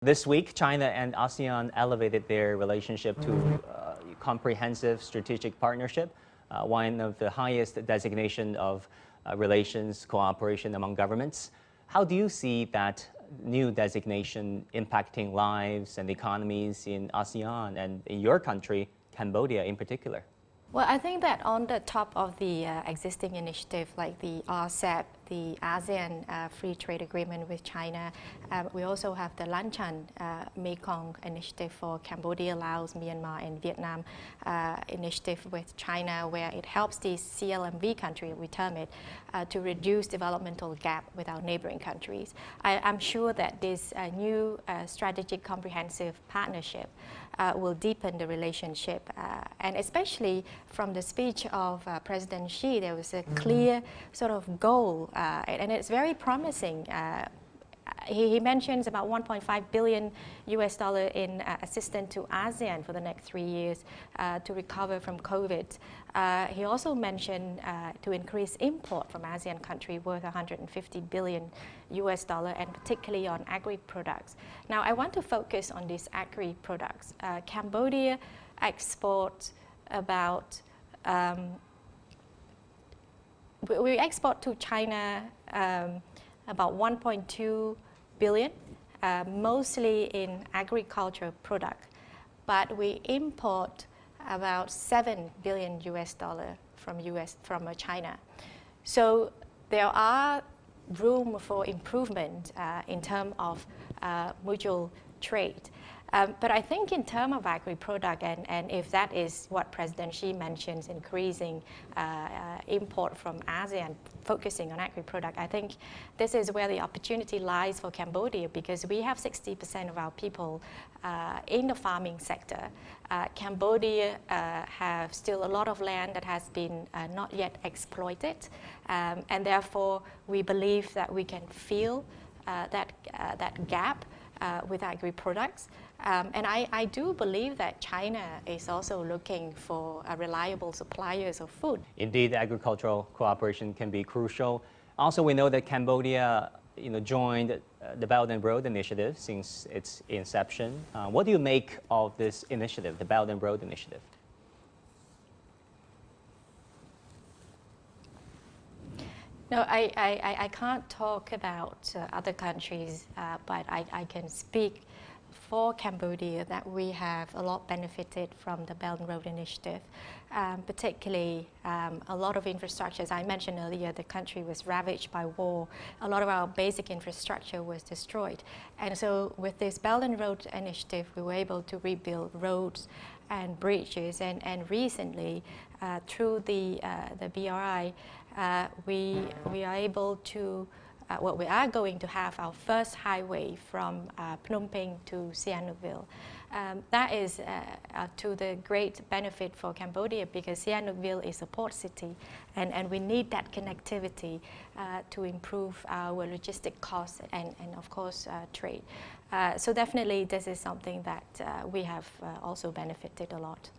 This week, China and ASEAN elevated their relationship to comprehensive strategic partnership, one of the highest designation of relations cooperation among governments. How do you see that new designation impacting lives and economies in ASEAN and in your country, Cambodia in particular? Well, I think that on the top of the existing initiative like the RCEP, the ASEAN Free Trade Agreement with China, we also have the Lanchan Mekong initiative for Cambodia, Laos, Myanmar and Vietnam initiative with China, where it helps the CLMV country, we term it, to reduce developmental gap with our neighboring countries. I'm sure that this new strategic comprehensive partnership will deepen the relationship, and especially from the speech of President Xi, there was a clear sort of goal, and it's very promising. He mentions about $1.5 billion in assistance to ASEAN for the next 3 years to recover from COVID. He also mentioned to increase import from ASEAN country worth $150 billion and particularly on agri products. Now I want to focus on these agri products. Cambodia exports about we export to China about 1.2 billion, mostly in agricultural product, but we import about $7 billion from China. So there are room for improvement in terms of mutual trade. But I think in terms of agri-product, and if that is what President Xi mentions, increasing import from ASEAN, focusing on agri-product, I think this is where the opportunity lies for Cambodia, because we have 60% of our people in the farming sector. Cambodia have still a lot of land that has been not yet exploited, and therefore we believe that we can fill that gap with agri-products. And I do believe that China is also looking for reliable suppliers of food. Indeed, agricultural cooperation can be crucial. Also, we know that Cambodia joined the Belt and Road Initiative since its inception. What do you make of this initiative, the Belt and Road Initiative? No, I can't talk about other countries, but I can speak for Cambodia that we have a lot benefited from the Belt and Road Initiative, particularly a lot of infrastructure. As I mentioned earlier, the country was ravaged by war. A lot of our basic infrastructure was destroyed. And so with this Belt and Road Initiative, we were able to rebuild roads and bridges. And recently, through the BRI, we are able to we are going to have our first highway from Phnom Penh to Sihanoukville. That is to the great benefit for Cambodia, because Sihanoukville is a port city, and we need that connectivity to improve our logistic costs and of course trade. So definitely this is something that we have also benefited a lot.